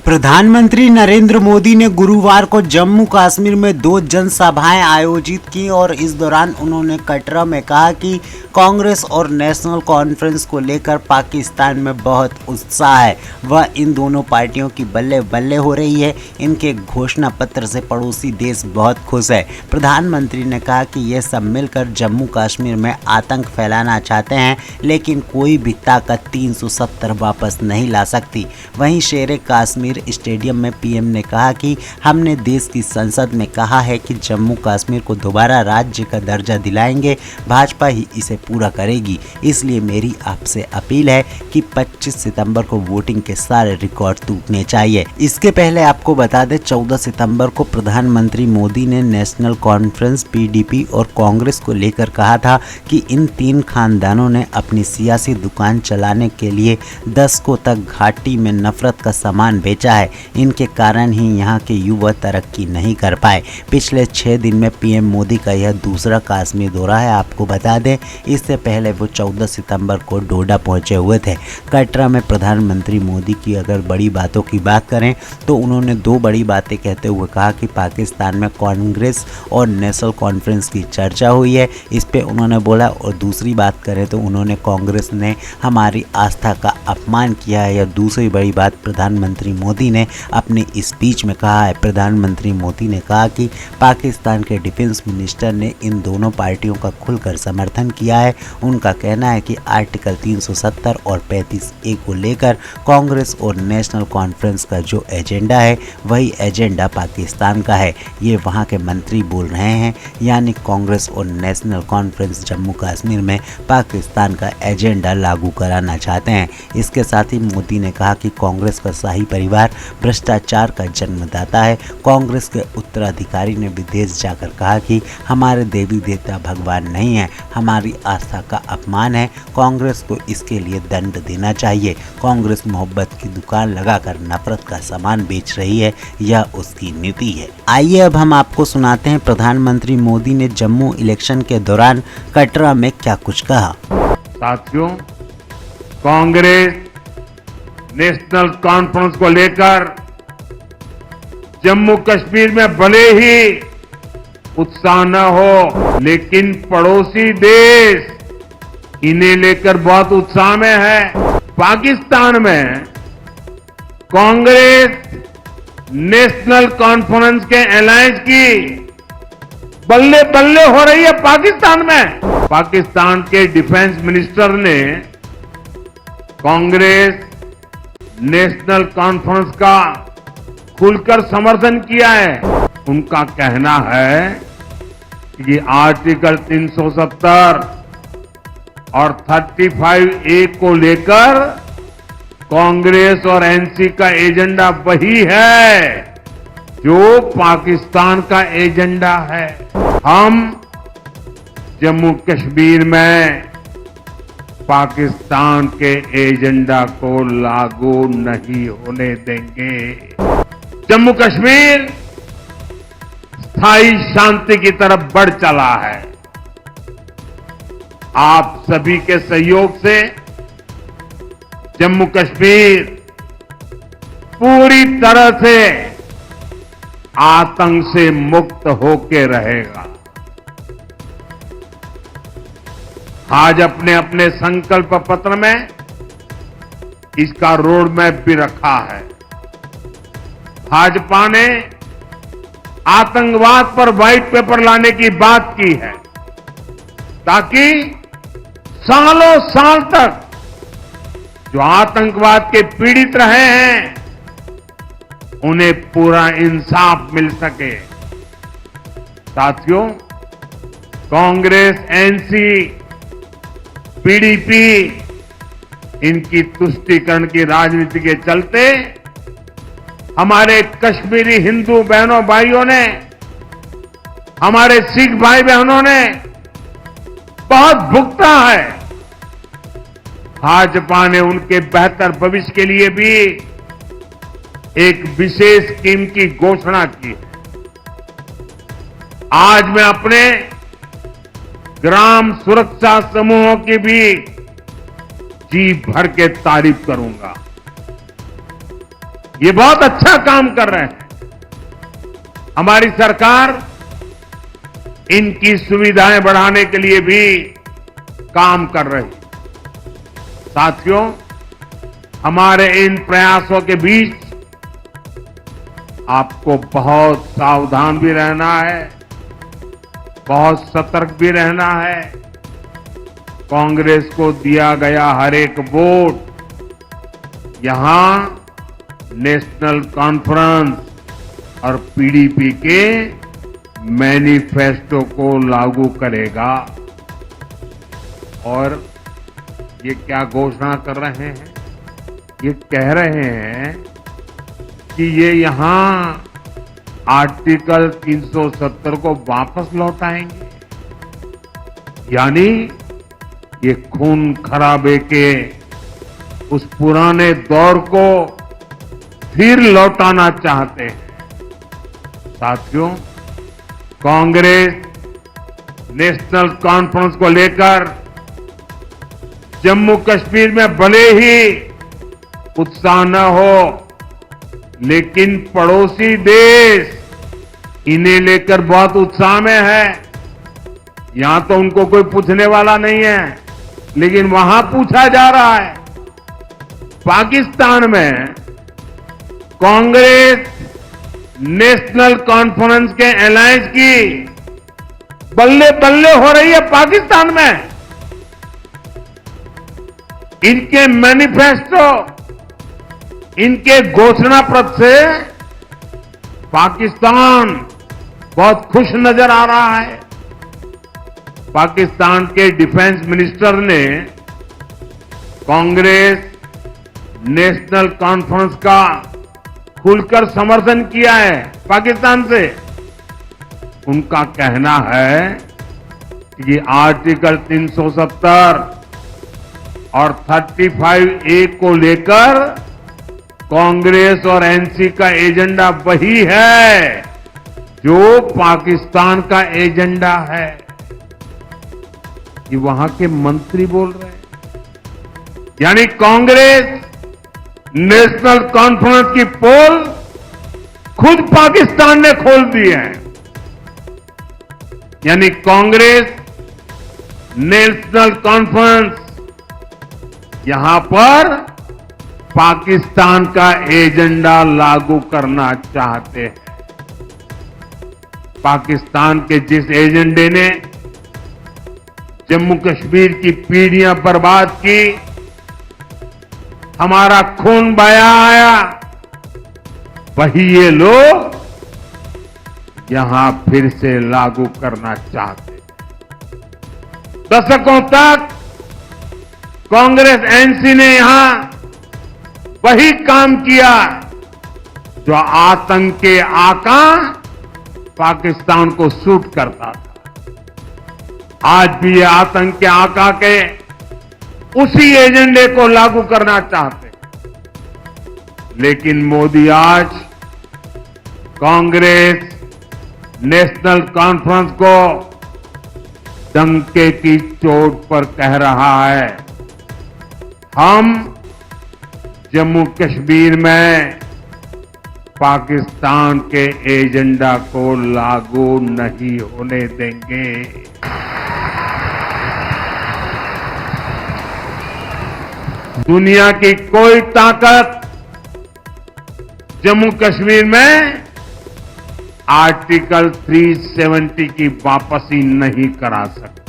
प्रधानमंत्री नरेंद्र मोदी ने गुरुवार को जम्मू कश्मीर में 2 जनसभाएं आयोजित की और इस दौरान उन्होंने कटरा में कहा कि कांग्रेस और नेशनल कॉन्फ्रेंस को लेकर पाकिस्तान में बहुत उत्साह है। वह इन दोनों पार्टियों की बल्ले बल्ले हो रही है। इनके घोषणा पत्र से पड़ोसी देश बहुत खुश है। प्रधानमंत्री ने कहा कि ये सब मिलकर जम्मू कश्मीर में आतंक फैलाना चाहते हैं, लेकिन कोई भी ताकत 370 वापस नहीं ला सकती। वहीं शेर कश्मीर स्टेडियम में पीएम ने कहा कि हमने देश की संसद में कहा है कि जम्मू कश्मीर को दोबारा राज्य का दर्जा दिलाएंगे। भाजपा ही इसे पूरा करेगी, इसलिए मेरी आपसे अपील है कि 25 सितंबर को वोटिंग के सारे रिकॉर्ड टूटने चाहिए। इसके पहले आपको बता दें 14 सितंबर को प्रधानमंत्री मोदी ने नेशनल कॉन्फ्रेंस, पीडीपी और कांग्रेस को लेकर कहा था कि इन 3 खानदानों ने अपनी सियासी दुकान चलाने के लिए दशकों तक घाटी में नफरत का सामान बेचा है। इनके कारण ही यहाँ के युवा तरक्की नहीं कर पाए। पिछले 6 दिन में पीएम मोदी का यह दूसरा कश्मीर दौरा है। आपको बता दें इससे पहले वो 14 सितंबर को डोडा पहुंचे हुए थे। कटरा में प्रधानमंत्री मोदी की अगर बड़ी बातों की बात करें तो उन्होंने 2 बड़ी बातें कहते हुए कहा कि पाकिस्तान में कांग्रेस और नेशनल कॉन्फ्रेंस की चर्चा हुई है, इस पे उन्होंने बोला। और दूसरी बात करें तो उन्होंने कांग्रेस ने हमारी आस्था का अपमान किया है। यह दूसरी बड़ी बात प्रधानमंत्री मोदी ने अपनी स्पीच में कहा है। प्रधानमंत्री मोदी ने कहा कि पाकिस्तान के डिफेंस मिनिस्टर ने इन दोनों पार्टियों का खुलकर समर्थन किया है। उनका कहना है कि आर्टिकल 370 और 35A को लेकर कांग्रेस और नेशनल कॉन्फ्रेंस का जो एजेंडा है वही एजेंडा पाकिस्तान का है। ये वहाँ के मंत्री बोल रहे हैं, यानी कांग्रेस और नेशनल कॉन्फ्रेंस जम्मू कश्मीर में पाकिस्तान का एजेंडा लागू कराना चाहते हैं। इसके साथ ही मोदी ने कहा कि कांग्रेस का शाही परिवार भ्रष्टाचार का जन्मदाता है। कांग्रेस के उत्तराधिकारी ने विदेश जाकर कहा कि हमारे देवी देवता भगवान नहीं है, हमारी आस्था का अपमान है। कांग्रेस को इसके लिए दंड देना चाहिए। कांग्रेस मोहब्बत की दुकान लगाकर नफरत का सामान बेच रही है, यह उसकी नीति है। आइए अब हम आपको सुनाते हैं प्रधानमंत्री मोदी ने जम्मू इलेक्शन के दौरान कटरा में क्या कुछ कहा। साथियों, कांग्रेस नेशनल कॉन्फ्रेंस को लेकर जम्मू कश्मीर में भले ही उत्साह न हो, लेकिन पड़ोसी देश इन्हें लेकर बहुत उत्साह में है। पाकिस्तान में कांग्रेस नेशनल कॉन्फ्रेंस के अलायंस की बल्ले बल्ले हो रही है। पाकिस्तान में पाकिस्तान के डिफेंस मिनिस्टर ने कांग्रेस नेशनल कॉन्फ्रेंस का खुलकर समर्थन किया है। उनका कहना है कि आर्टिकल 370 और 35A को लेकर कांग्रेस और एनसी का एजेंडा वही है जो पाकिस्तान का एजेंडा है। हम जम्मू कश्मीर में पाकिस्तान के एजेंडा को लागू नहीं होने देंगे। जम्मू कश्मीर स्थायी शांति की तरफ बढ़ चला है। आप सभी के सहयोग से जम्मू कश्मीर पूरी तरह से आतंक से मुक्त होकर रहेगा। आज अपने अपने संकल्प पत्र में इसका रोड मैप भी रखा है। भाजपा ने आतंकवाद पर व्हाइट पेपर लाने की बात की है, ताकि सालों साल तक जो आतंकवाद के पीड़ित रहे हैं उन्हें पूरा इंसाफ मिल सके। साथियों, कांग्रेस, एनसी, पीडीपी इनकी तुष्टीकरण की राजनीति के चलते हमारे कश्मीरी हिंदू बहनों भाइयों ने, हमारे सिख भाई बहनों ने बहुत भुगता है। भाजपा ने उनके बेहतर भविष्य के लिए भी एक विशेष स्कीम की घोषणा की है। आज मैं अपने ग्राम सुरक्षा समूहों की भी जी भर के तारीफ करूंगा। ये बहुत अच्छा काम कर रहे हैं। हमारी सरकार इनकी सुविधाएं बढ़ाने के लिए भी काम कर रही है। साथियों, हमारे इन प्रयासों के बीच आपको बहुत सावधान भी रहना है, बहुत सतर्क भी रहना है। कांग्रेस को दिया गया हर एक वोट यहां नेशनल कॉन्फ्रेंस और पीडीपी के मैनिफेस्टो को लागू करेगा। और ये क्या घोषणा कर रहे हैं? ये कह रहे हैं कि ये यहां आर्टिकल 370 को वापस लौटाएंगे, यानी ये खून खराबे के उस पुराने दौर को फिर लौटाना चाहते हैं। साथियों, कांग्रेस नेशनल कॉन्फ्रेंस को लेकर जम्मू कश्मीर में भले ही उत्साह न हो, लेकिन पड़ोसी देश इन्हें लेकर बहुत उत्साह में है। यहां तो उनको कोई पूछने वाला नहीं है, लेकिन वहां पूछा जा रहा है। पाकिस्तान में कांग्रेस नेशनल कॉन्फ्रेंस के अलायंस की बल्ले बल्ले हो रही है। पाकिस्तान में इनके मैनिफेस्टो, इनके घोषणा पत्र से पाकिस्तान बहुत खुश नजर आ रहा है। पाकिस्तान के डिफेंस मिनिस्टर ने कांग्रेस नेशनल कॉन्फ्रेंस का खुलकर समर्थन किया है। पाकिस्तान से उनका कहना है कि ये आर्टिकल 370 और 35A को लेकर कांग्रेस और एनसी का एजेंडा वही है जो पाकिस्तान का एजेंडा है। ये वहां के मंत्री बोल रहे हैं। यानी कांग्रेस नेशनल कॉन्फ्रेंस की पोल खुद पाकिस्तान ने खोल दी है। यानी कांग्रेस नेशनल कॉन्फ्रेंस यहां पर पाकिस्तान का एजेंडा लागू करना चाहते हैं। पाकिस्तान के जिस एजेंडे ने जम्मू कश्मीर की पीढ़ियां बर्बाद की, हमारा खून बहाया आया, वही ये लोग यहां फिर से लागू करना चाहते हैं। दशकों तक कांग्रेस एनसी ने यहां वही काम किया जो आतंक के आका पाकिस्तान को सूट करता था। आज भी ये आतंक के आका के उसी एजेंडे को लागू करना चाहते हैं। लेकिन मोदी आज कांग्रेस नेशनल कॉन्फ्रेंस को डंके की चोट पर कह रहा है, हम जम्मू कश्मीर में पाकिस्तान के एजेंडा को लागू नहीं होने देंगे। दुनिया की कोई ताकत जम्मू कश्मीर में आर्टिकल 370 की वापसी नहीं करा सकती।